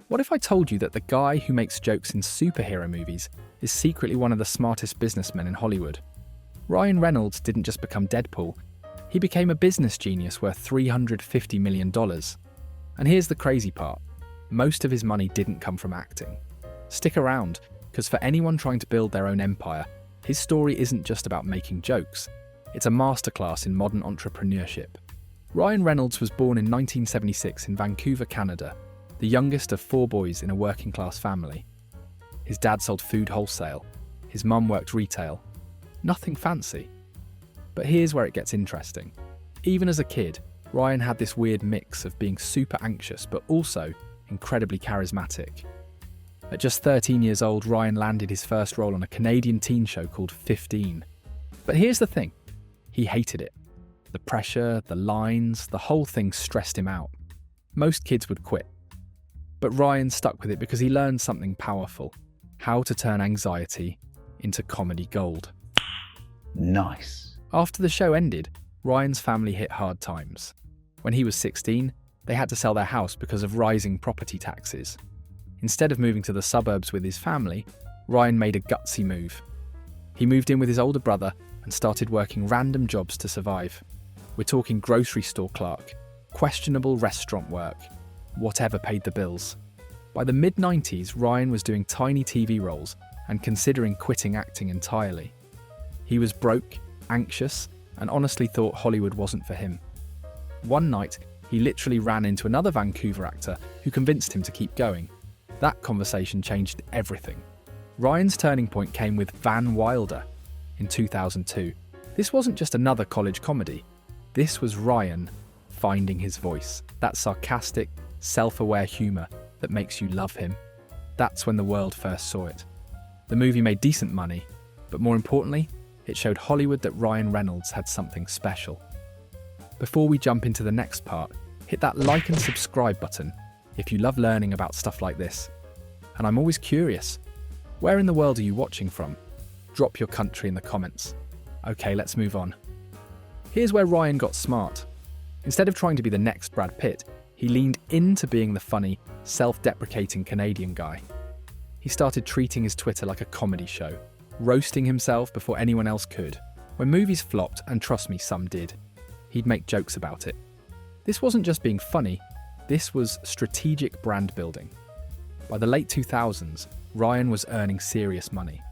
What if I told you that the guy who makes jokes in superhero movies is secretly one of the smartest businessmen in Hollywood? Ryan Reynolds didn't just become Deadpool, he became a business genius worth $350 million. And here's the crazy part. Most of his money didn't come from acting. Stick around, because for anyone trying to build their own empire, his story isn't just about making jokes. It's a masterclass in modern entrepreneurship. Ryan Reynolds was born in 1976 in Vancouver, Canada, the youngest of 4 boys in a working-class family. His dad sold food wholesale. His mum worked retail. Nothing fancy. But here's where it gets interesting. Even as a kid, Ryan had this weird mix of being super anxious but also incredibly charismatic. At just 13 years old, Ryan landed his first role on a Canadian teen show called 15. But here's the thing. He hated it. The pressure, the lines, the whole thing stressed him out. Most kids would quit. But Ryan stuck with it because he learned something powerful. How to turn anxiety into comedy gold. Nice. After the show ended, Ryan's family hit hard times. When he was 16, they had to sell their house because of rising property taxes. Instead of moving to the suburbs with his family, Ryan made a gutsy move. He moved in with his older brother and started working random jobs to survive. We're talking grocery store clerk, questionable restaurant work, whatever paid the bills. By the mid-90s, Ryan was doing tiny TV roles and considering quitting acting entirely. He was broke, anxious, and honestly thought Hollywood wasn't for him. One night, he literally ran into another Vancouver actor who convinced him to keep going. That conversation changed everything. Ryan's turning point came with Van Wilder in 2002. This wasn't just another college comedy. This was Ryan finding his voice. That sarcastic, self-aware humour that makes you love him. That's when the world first saw it. The movie made decent money, but more importantly, it showed Hollywood that Ryan Reynolds had something special. Before we jump into the next part, hit that like and subscribe button if you love learning about stuff like this. And I'm always curious, where in the world are you watching from? Drop your country in the comments. Okay, let's move on. Here's where Ryan got smart. Instead of trying to be the next Brad Pitt, he leaned into being the funny, self-deprecating Canadian guy. He started treating his Twitter like a comedy show, roasting himself before anyone else could. When movies flopped, and trust me, some did, he'd make jokes about it. This wasn't just being funny, this was strategic brand building. By the late 2000s, Ryan was earning serious money.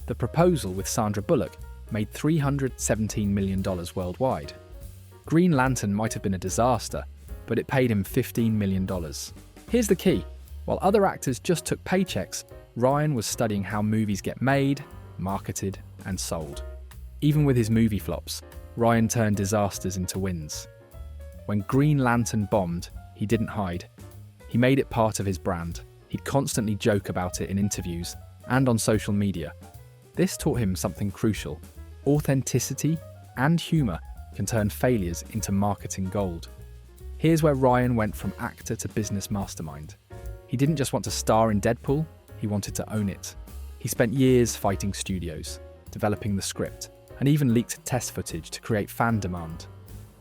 The Proposal with Sandra Bullock made $317 million worldwide. Green Lantern might have been a disaster, but it paid him $15 million. Here's the key. While other actors just took paychecks, Ryan was studying how movies get made, marketed, and sold. Even with his movie flops, Ryan turned disasters into wins. When Green Lantern bombed, he didn't hide. He made it part of his brand. He'd constantly joke about it in interviews and on social media. This taught him something crucial. Authenticity and humour can turn failures into marketing gold. Here's where Ryan went from actor to business mastermind. He didn't just want to star in Deadpool, he wanted to own it. He spent years fighting studios, developing the script, and even leaked test footage to create fan demand.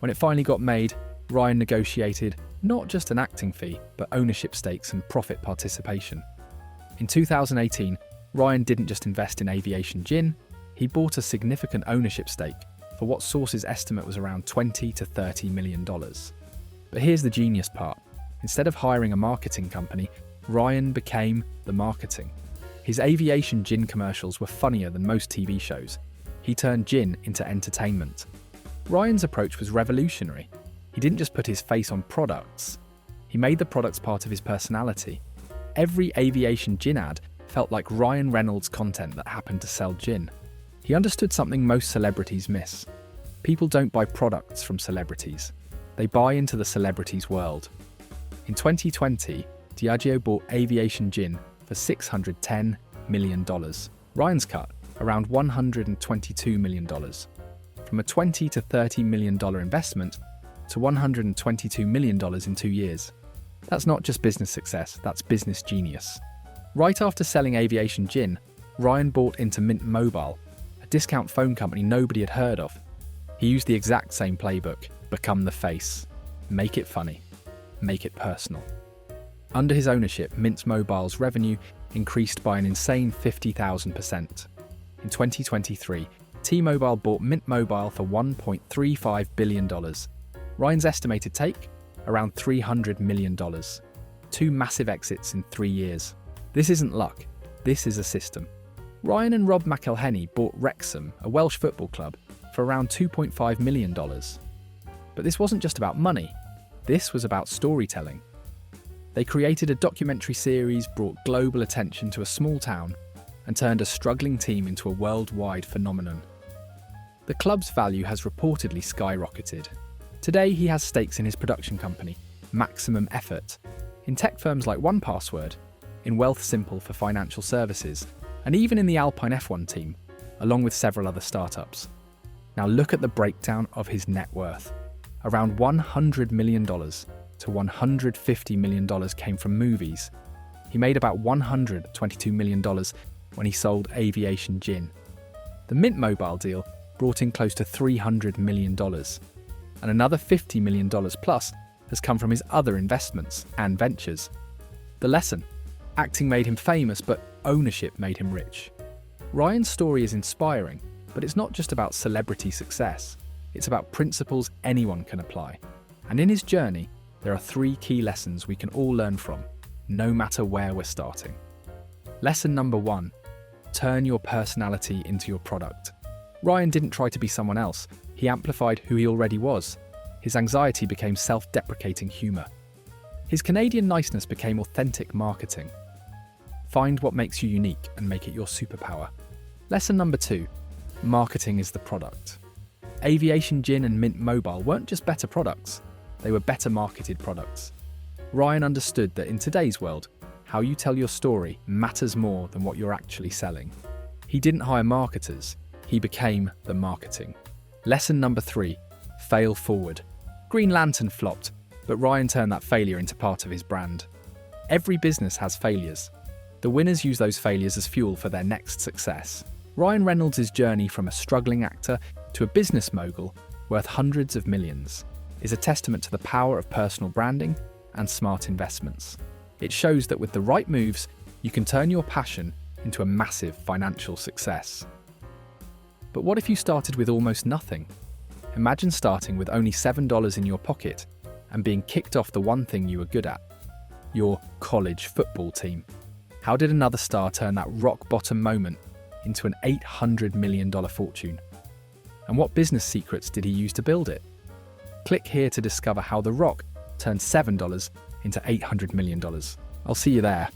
When it finally got made, Ryan negotiated not just an acting fee, but ownership stakes and profit participation. In 2018, Ryan didn't just invest in aviation gin, he bought a significant ownership stake for what sources estimate was around $20 to $30 million. But here's the genius part. Instead of hiring a marketing company, Ryan became the marketing. His aviation gin commercials were funnier than most TV shows. He turned gin into entertainment. Ryan's approach was revolutionary. He didn't just put his face on products. He made the products part of his personality. Every aviation gin ad felt like Ryan Reynolds content that happened to sell gin. He understood something most celebrities miss. People don't buy products from celebrities. They buy into the celebrity's world. In 2020, Diageo bought aviation gin for $610 million. Ryan's cut, around $122 million. From a $20 to $30 million investment to $122 million in 2 years. That's not just business success, that's business genius. Right after selling aviation gin, Ryan bought into Mint Mobile, a discount phone company nobody had heard of. He used the exact same playbook. Become the face. Make it funny. Make it personal. Under his ownership, Mint Mobile's revenue increased by an insane 50,000%. In 2023, T-Mobile bought Mint Mobile for $1.35 billion. Ryan's estimated take? Around $300 million. 2 massive exits in 3 years. This isn't luck, this is a system. Ryan and Rob McElhenney bought Wrexham, a Welsh football club, for around $2.5 million. But this wasn't just about money, this was about storytelling. They created a documentary series, brought global attention to a small town, and turned a struggling team into a worldwide phenomenon. The club's value has reportedly skyrocketed. Today he has stakes in his production company, Maximum Effort, in tech firms like 1Password, in Wealth Simple for financial services, and even in the Alpine F1 team, along with several other startups. Now look at the breakdown of his net worth. Around $100 million to $150 million came from movies. He made about $122 million when he sold Aviation Gin. The Mint Mobile deal brought in close to $300 million, and another $50 million plus has come from his other investments and ventures. The lesson: acting made him famous, but ownership made him rich. Ryan's story is inspiring, but it's not just about celebrity success. It's about principles anyone can apply. And in his journey, there are 3 key lessons we can all learn from, no matter where we're starting. Lesson number 1, turn your personality into your product. Ryan didn't try to be someone else, he amplified who he already was. His anxiety became self-deprecating humour. His Canadian niceness became authentic marketing. Find what makes you unique and make it your superpower. Lesson number 2, marketing is the product. Aviation Gin and Mint Mobile weren't just better products, they were better marketed products. Ryan understood that in today's world, how you tell your story matters more than what you're actually selling. He didn't hire marketers, he became the marketing. Lesson number 3, fail forward. Green Lantern flopped, but Ryan turned that failure into part of his brand. Every business has failures. The winners use those failures as fuel for their next success. Ryan Reynolds' journey from a struggling actor to a business mogul worth hundreds of millions is a testament to the power of personal branding and smart investments. It shows that with the right moves, you can turn your passion into a massive financial success. But what if you started with almost nothing? Imagine starting with only $7 in your pocket and being kicked off the one thing you were good at, your college football team. How did another star turn that rock bottom moment into an $800 million fortune? And what business secrets did he use to build it? Click here to discover how The Rock turned $7 into $800 million. I'll see you there.